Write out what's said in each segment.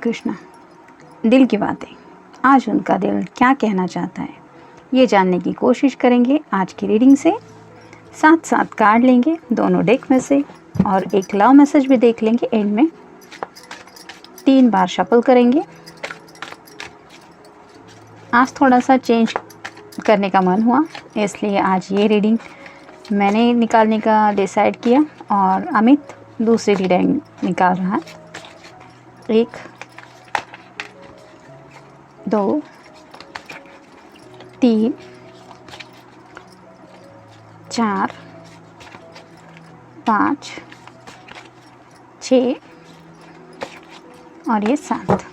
कृष्णा। दिल की बातें। आज उनका दिल क्या कहना चाहता है, ये जानने की कोशिश करेंगे आज की रीडिंग से। साथ साथ कार्ड लेंगे दोनों डेक में से और एक लव मैसेज भी देख लेंगे एंड में। 3 बार शफल करेंगे। आज थोड़ा सा चेंज करने का मन हुआ, इसलिए आज ये रीडिंग मैंने निकालने का डिसाइड किया और अमित दूसरी रीडिंग निकाल रहा है। 1 2 3 4 5 6 और ये 7।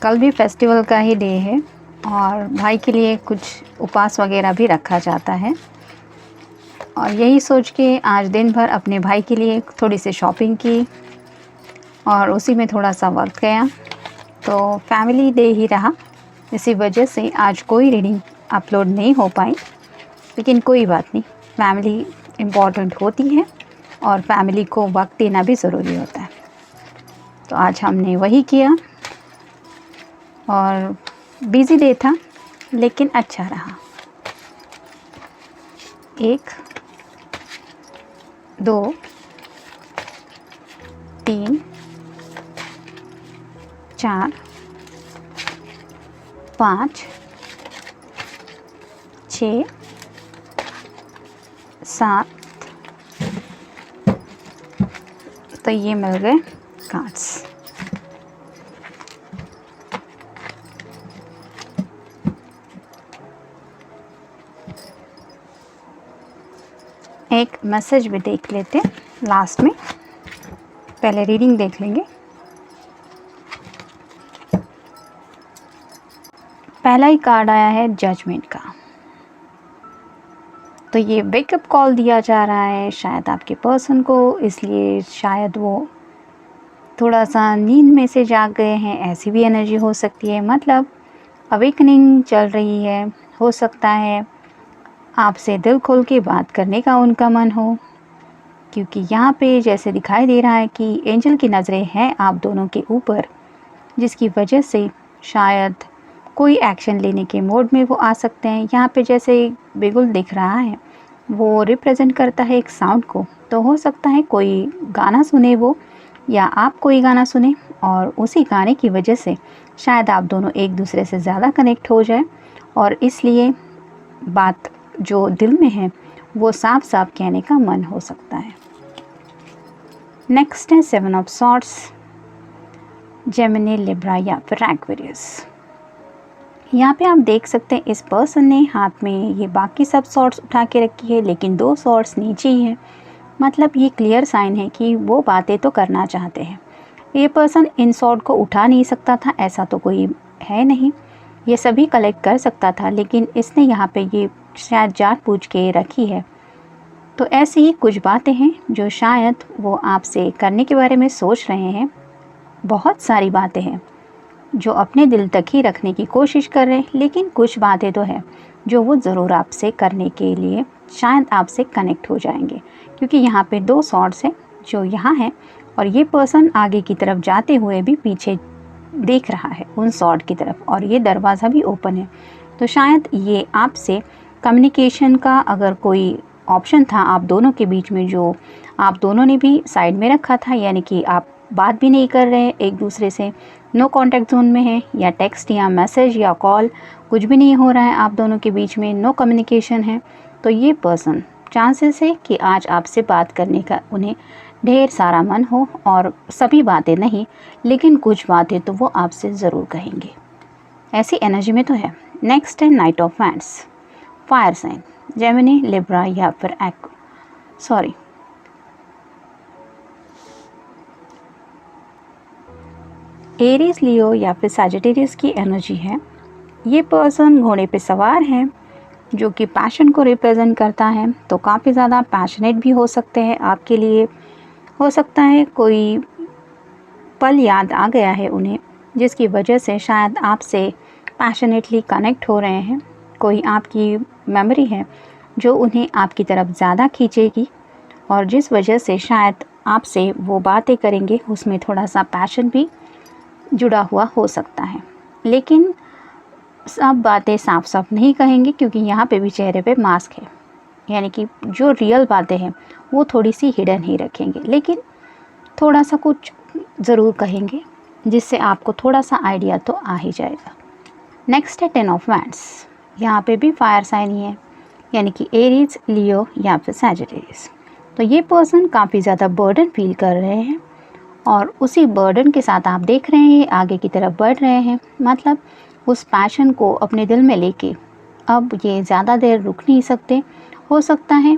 कल भी फेस्टिवल का ही डे है और भाई के लिए कुछ उपवास वगैरह भी रखा जाता है और यही सोच के आज दिन भर अपने भाई के लिए थोड़ी सी शॉपिंग की और उसी में थोड़ा सा वक्त गया, तो फैमिली डे ही रहा। इसी वजह से आज कोई रीडिंग अपलोड नहीं हो पाई, लेकिन कोई बात नहीं, फैमिली इम्पॉर्टेंट होती है और फैमिली को वक्त देना भी ज़रूरी होता है। तो आज हमने वही किया और बिज़ी डे था लेकिन अच्छा रहा। 1 2 3 4 5 6 7। तो ये मिल गए कार्ड्स। एक मैसेज भी देख लेते हैं लास्ट में, पहले रीडिंग देख लेंगे। पहला ही कार्ड आया है जजमेंट का, तो ये वेकअप कॉल दिया जा रहा है शायद आपके पर्सन को, इसलिए शायद वो थोड़ा सा नींद में से जाग गए हैं, ऐसी भी एनर्जी हो सकती है। मतलब अवेकनिंग चल रही है, हो सकता है आपसे दिल खोल के बात करने का उनका मन हो, क्योंकि यहाँ पे जैसे दिखाई दे रहा है कि एंजल की नज़रें हैं आप दोनों के ऊपर, जिसकी वजह से शायद कोई एक्शन लेने के मोड में वो आ सकते हैं। यहाँ पे जैसे बिगुल दिख रहा है वो रिप्रेजेंट करता है एक साउंड को, तो हो सकता है कोई गाना सुने वो या आप कोई गाना सुने और उसी गाने की वजह से शायद आप दोनों एक दूसरे से ज़्यादा कनेक्ट हो जाए और इसलिए बात जो दिल में है वो साफ साफ कहने का मन हो सकता है। नेक्स्ट है 7 ऑफ सॉर्ड्स, जेमिनी, लिब्रा या फिर एक्वेरियस। यहाँ पे आप देख सकते हैं इस पर्सन ने हाथ में ये बाकी सब सॉर्ड्स उठा के रखी है, लेकिन 2 सॉर्ड्स नीचे ही है। मतलब ये क्लियर साइन है कि वो बातें तो करना चाहते हैं। ये पर्सन इन सॉर्ड को उठा नहीं सकता था, ऐसा तो कोई है नहीं, ये सभी कलेक्ट कर सकता था, लेकिन इसने यहाँ पे ये शायद जान बूझ के रखी है। तो ऐसी ही कुछ बातें हैं जो शायद वो आपसे करने के बारे में सोच रहे हैं। बहुत सारी बातें हैं जो अपने दिल तक ही रखने की कोशिश कर रहे हैं, लेकिन कुछ बातें तो हैं जो वो ज़रूर आपसे करने के लिए शायद आपसे कनेक्ट हो जाएंगे, क्योंकि यहाँ पे 2 सॉर्ड्स हैं जो यहाँ हैं और ये पर्सन आगे की तरफ जाते हुए भी पीछे देख रहा है उन सॉर्ड की तरफ और ये दरवाज़ा भी ओपन है। तो शायद ये आपसे कम्युनिकेशन का अगर कोई ऑप्शन था आप दोनों के बीच में, जो आप दोनों ने भी साइड में रखा था, यानी कि आप बात भी नहीं कर रहे हैं एक दूसरे से, नो कॉन्टैक्ट जोन में है, या टेक्स्ट या मैसेज या कॉल कुछ भी नहीं हो रहा है आप दोनों के बीच में, नो कम्युनिकेशन है, तो ये पर्सन चांसेस है कि आज आपसे बात करने का उन्हें ढेर सारा मन हो, और सभी बातें नहीं लेकिन कुछ बातें तो वो आपसे ज़रूर कहेंगे, ऐसी एनर्जी में तो है। नेक्स्ट है knight of wands, fire sign, Gemini, Libra या फिर एरीज, लियो या फिर सैजिटेरियस की एनर्जी है। ये पर्सन घोड़े पे सवार है जो कि पैशन को रिप्रेजेंट करता है, तो काफ़ी ज़्यादा पैशनेट भी हो सकते हैं आपके लिए। हो सकता है कोई पल याद आ गया है उन्हें, जिसकी वजह से शायद आपसे पैशनेटली कनेक्ट हो रहे हैं। कोई आपकी मेमोरी है जो उन्हें आपकी तरफ ज़्यादा खींचेगी और जिस वजह से शायद आपसे वो बातें करेंगे, उसमें थोड़ा सा पैशन भी जुड़ा हुआ हो सकता है। लेकिन सब बातें साफ साफ नहीं कहेंगे, क्योंकि यहाँ पे भी चेहरे पे मास्क है, यानी कि जो रियल बातें हैं वो थोड़ी सी हिडन ही रखेंगे, लेकिन थोड़ा सा कुछ ज़रूर कहेंगे जिससे आपको थोड़ा सा आइडिया तो आ ही जाएगा। नेक्स्ट है 10 ऑफ वैंड्स। यहाँ पे भी फायर साइन ही है, यानी कि एरीज, लियो या फिर सैजिटेरियस। तो ये पर्सन काफ़ी ज़्यादा बर्डन फील कर रहे हैं और उसी बर्डन के साथ आप देख रहे हैं आगे की तरफ बढ़ रहे हैं। मतलब उस पैशन को अपने दिल में लेके अब ये ज़्यादा देर रुक नहीं सकते। हो सकता है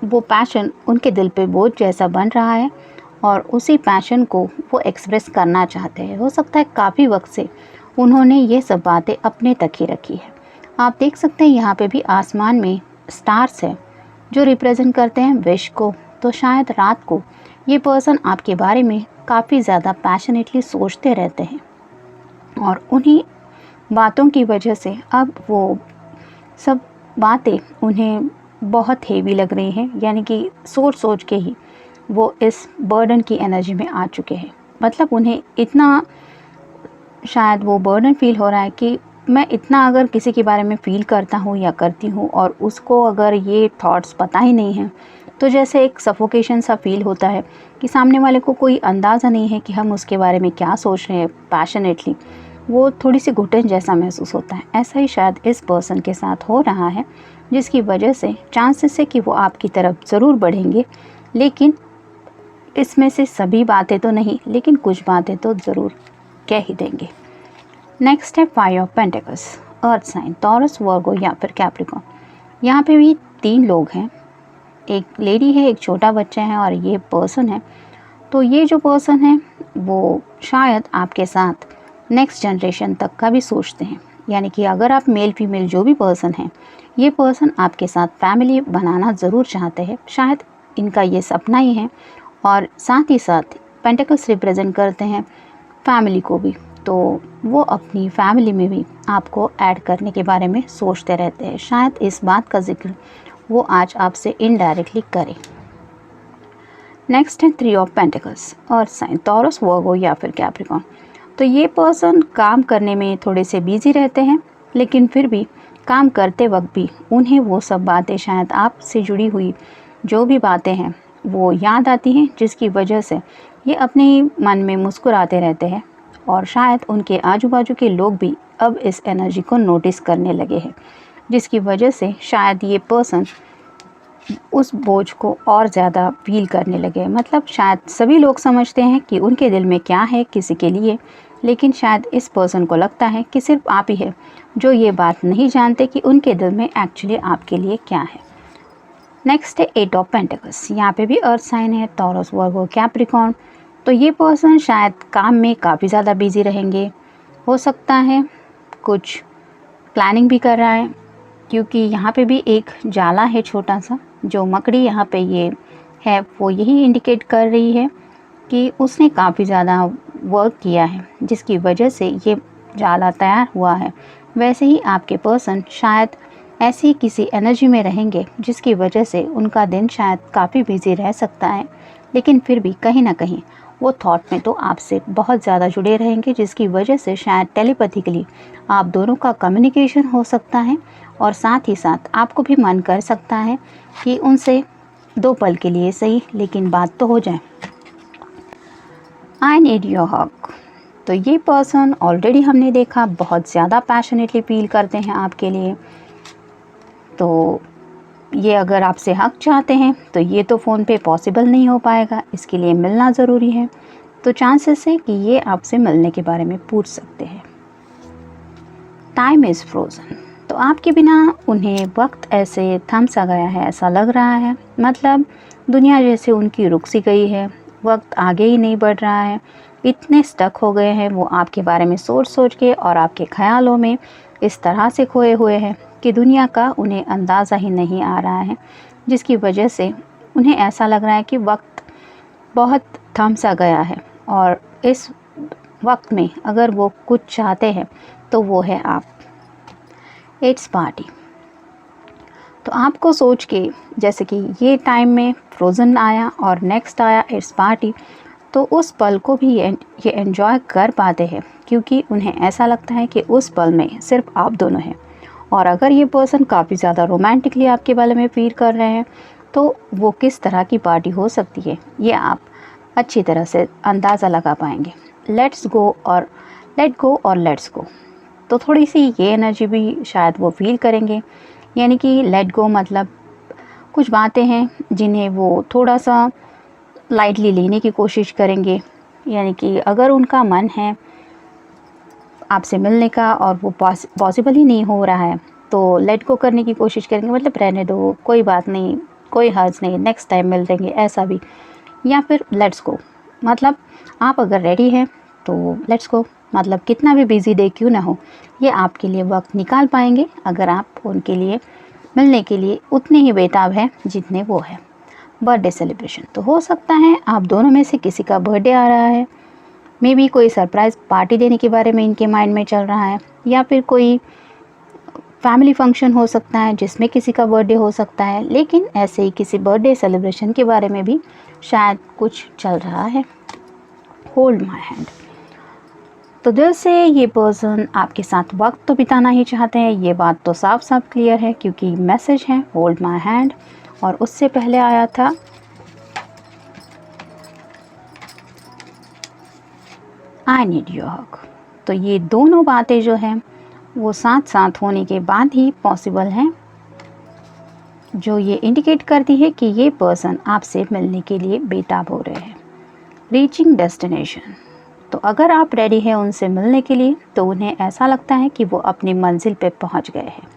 वो पैशन उनके दिल पे बोझ जैसा बन रहा है और उसी पैशन को वो एक्सप्रेस करना चाहते हैं। हो सकता है काफ़ी वक्त से उन्होंने ये सब बातें अपने तक ही रखी है। आप देख सकते हैं यहाँ पे भी आसमान में स्टार्स है जो रिप्रेजेंट करते हैं विश को। तो शायद रात को ये पर्सन आपके बारे में काफ़ी ज़्यादा पैशनेटली सोचते रहते हैं और उन्हीं बातों की वजह से अब वो सब बातें उन्हें बहुत हेवी लग रही हैं, यानी कि सोच सोच के ही वो इस बर्डन की एनर्जी में आ चुके हैं। मतलब उन्हें इतना शायद वो बर्डन फील हो रहा है कि मैं इतना अगर किसी के बारे में फ़ील करता हूँ या करती हूँ और उसको अगर ये थॉट्स पता ही नहीं है, तो जैसे एक सफोकेशन सा फील होता है कि सामने वाले को कोई अंदाज़ा नहीं है कि हम उसके बारे में क्या सोच रहे हैं पैशनेटली। वो थोड़ी सी घुटन जैसा महसूस होता है। ऐसा ही शायद इस पर्सन के साथ हो रहा है, जिसकी वजह से चांसेस है कि वो आपकी तरफ ज़रूर बढ़ेंगे, लेकिन इसमें से सभी बातें तो नहीं, लेकिन कुछ बातें तो ज़रूर कह ही देंगे। नेक्स्ट है 5 of pentacles, earth sign, Taurus, Virgo या फिर कैप्रिकॉर्न। यहाँ पे भी 3 लोग हैं, एक लेडी है, एक छोटा बच्चा है और ये पर्सन है। तो ये जो पर्सन है वो शायद आपके साथ नेक्स्ट जनरेशन तक का भी सोचते हैं, यानी कि अगर आप मेल फीमेल जो भी पर्सन है, ये पर्सन आपके साथ फैमिली बनाना ज़रूर चाहते हैं। शायद इनका ये सपना ही है और साथ ही साथ पेंटिकल्स रिप्रेजेंट करते हैं फैमिली को भी, तो वो अपनी फैमिली में भी आपको ऐड करने के बारे में सोचते रहते हैं। शायद इस बात का जिक्र वो आज आपसे इनडायरेक्टली करें। नेक्स्ट है 3 of pentacles, earth sign, Taurus, Virgo या फिर कैप्रिकॉर्न। तो ये पर्सन काम करने में थोड़े से बिजी रहते हैं, लेकिन फिर भी काम करते वक्त भी उन्हें वो सब बातें, शायद आपसे जुड़ी हुई जो भी बातें हैं वो याद आती हैं, जिसकी वजह से ये अपने मन में मुस्कुराते रहते हैं और शायद उनके आजू बाजू के लोग भी अब इस एनर्जी को नोटिस करने लगे हैं, जिसकी वजह से शायद ये पर्सन उस बोझ को और ज़्यादा फील करने लगे। मतलब शायद सभी लोग समझते हैं कि उनके दिल में क्या है किसी के लिए, लेकिन शायद इस पर्सन को लगता है कि सिर्फ आप ही है जो ये बात नहीं जानते कि उनके दिल में एक्चुअली आपके लिए क्या है। नेक्स्ट है 8 ऑफ पेंटिकल्स। यहाँ पे भी अर्थ साइन है, टॉरस, वर्गो, कैप्रिकॉर्न। तो ये पर्सन शायद काम में काफ़ी ज़्यादा बिजी रहेंगे। हो सकता है कुछ प्लानिंग भी कर रहा है, क्योंकि यहाँ पे भी एक जाला है छोटा सा, जो मकड़ी यहाँ पे ये है वो यही इंडिकेट कर रही है कि उसने काफ़ी ज़्यादा वर्क किया है, जिसकी वजह से ये जाला तैयार हुआ है। वैसे ही आपके पर्सन शायद ऐसी किसी एनर्जी में रहेंगे जिसकी वजह से उनका दिन शायद काफ़ी बिजी रह सकता है, लेकिन फिर भी कहीं ना कहीं वो थॉट में तो आपसे बहुत ज़्यादा जुड़े रहेंगे, जिसकी वजह से शायद टेलीपैथिकली आप दोनों का कम्युनिकेशन हो सकता है और साथ ही साथ आपको भी मन कर सकता है कि उनसे 2 पल के लिए सही लेकिन बात तो हो जाए। आई नीड योर हग। तो ये पर्सन ऑलरेडी हमने देखा बहुत ज़्यादा पैशनेटली फील करते हैं आपके लिए। तो ये अगर आपसे हक चाहते हैं तो ये तो फ़ोन पे पॉसिबल नहीं हो पाएगा, इसके लिए मिलना ज़रूरी है। तो चांसेस है कि ये आपसे मिलने के बारे में पूछ सकते हैं। Time is frozen. तो आपके बिना उन्हें वक्त ऐसे थम सा गया है, ऐसा लग रहा है। मतलब दुनिया जैसे उनकी रुक सी गई है, वक्त आगे ही नहीं बढ़ रहा है। इतने स्टक हो गए हैं वो आपके बारे में सोच सोच के और आपके ख़यालों में इस तरह से खोए हुए हैं कि दुनिया का उन्हें अंदाज़ा ही नहीं आ रहा है, जिसकी वजह से उन्हें ऐसा लग रहा है कि वक्त बहुत थम सा गया है और इस वक्त में अगर वो कुछ चाहते हैं तो वो है आप। It's party. तो आपको सोच के, जैसे कि ये टाइम में फ्रोज़न आया और नेक्स्ट आया इट्स पार्टी, तो उस पल को भी ये एंजॉय कर पाते हैं क्योंकि उन्हें ऐसा लगता है कि उस पल में सिर्फ आप दोनों हैं। और अगर ये पर्सन काफ़ी ज़्यादा रोमांटिकली आपके बारे में फील कर रहे हैं तो वो किस तरह की पार्टी हो सकती है ये आप अच्छी तरह से अंदाज़ा लगा पाएंगे। लेट्स गो और लेट्स गो। तो थोड़ी सी ये एनर्जी भी शायद वो फील करेंगे, यानी कि लेट गो मतलब कुछ बातें हैं जिन्हें वो थोड़ा सा लाइटली लेने की कोशिश करेंगे। यानी कि अगर उनका मन है आपसे मिलने का और वो पॉसिबल ही नहीं हो रहा है तो लेट गो करने की कोशिश करेंगे, मतलब रहने दो, कोई बात नहीं, कोई हर्ज नहीं, नेक्स्ट टाइम मिल लेंगे, ऐसा भी। या फिर लेट्स गो मतलब आप अगर रेडी हैं तो लेट्स गो, मतलब कितना भी बिज़ी डे क्यों ना हो ये आपके लिए वक्त निकाल पाएंगे अगर आप उनके लिए मिलने के लिए उतने ही बेताब हैं जितने वो है। बर्थडे सेलिब्रेशन, तो हो सकता है आप दोनों में से किसी का बर्थडे आ रहा है, मे बी कोई सरप्राइज़ पार्टी देने के बारे में इनके माइंड में चल रहा है, या फिर कोई फैमिली फंक्शन हो सकता है जिसमें किसी का बर्थडे हो सकता है, लेकिन ऐसे ही किसी बर्थडे सेलिब्रेशन के बारे में भी शायद कुछ चल रहा है। Hold my hand. तो दिल से ये पर्सन आपके साथ वक्त तो बिताना ही चाहते हैं, ये बात तो साफ साफ क्लियर है क्योंकि मैसेज है होल्ड माई हैंड और उससे पहले आया था आई नीड योर हग। तो ये दोनों बातें जो हैं वो साथ साथ होने के बाद ही पॉसिबल हैं, जो ये इंडिकेट करती है कि ये पर्सन आपसे मिलने के लिए बेताब हो रहे हैं। रीचिंग डेस्टिनेशन, तो अगर आप रेडी हैं उनसे मिलने के लिए तो उन्हें ऐसा लगता है कि वो अपनी मंजिल पे पहुंच गए हैं।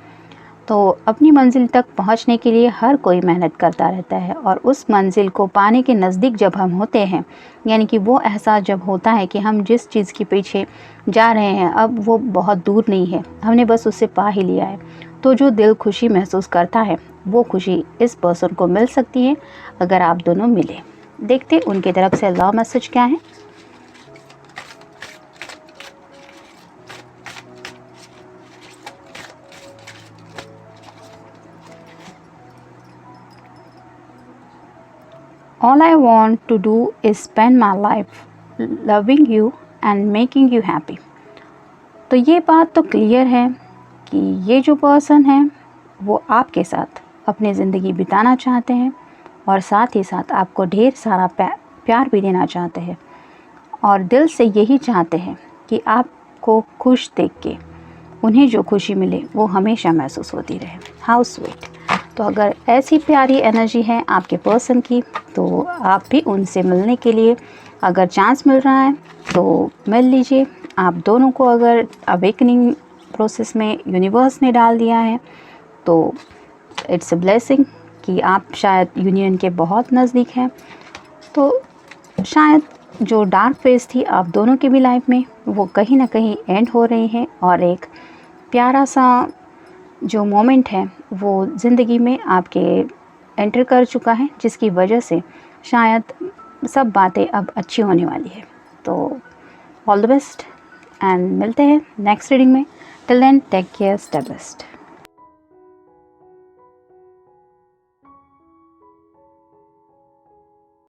तो अपनी मंजिल तक पहुंचने के लिए हर कोई मेहनत करता रहता है और उस मंजिल को पाने के नज़दीक जब हम होते हैं, यानी कि वो एहसास जब होता है कि हम जिस चीज़ के पीछे जा रहे हैं अब वो बहुत दूर नहीं है, हमने बस उसे पा ही लिया है, तो जो दिल खुशी महसूस करता है वो खुशी इस पर्सन को मिल सकती है अगर आप दोनों मिले। देखते उनकी तरफ से लव मैसेज क्या है। All I want to do is spend my life loving you and making you happy। तो ये बात तो क्लियर है कि ये जो पर्सन है वो आपके साथ अपनी ज़िंदगी बिताना चाहते हैं और साथ ही साथ आपको ढेर सारा प्यार भी देना चाहते हैं और दिल से यही चाहते हैं कि आपको खुश देख के उन्हें जो खुशी मिले वो हमेशा महसूस होती रहे। How sweet. तो अगर ऐसी प्यारी एनर्जी है आपके पर्सन की तो आप भी उनसे मिलने के लिए अगर चांस मिल रहा है तो मिल लीजिए। आप दोनों को अगर अवेकनिंग प्रोसेस में यूनिवर्स ने डाल दिया है तो इट्स अ ब्लेसिंग कि आप शायद यूनियन के बहुत नज़दीक हैं। तो शायद जो डार्क फेज थी आप दोनों के भी लाइफ में वो कहीं ना कहीं एंड हो रही है और एक प्यारा सा जो मोमेंट है वो ज़िंदगी में आपके एंटर कर चुका है, जिसकी वजह से शायद सब बातें अब अच्छी होने वाली है। तो ऑल द बेस्ट एंड मिलते हैं नेक्स्ट रीडिंग में। Till then take care, stay best.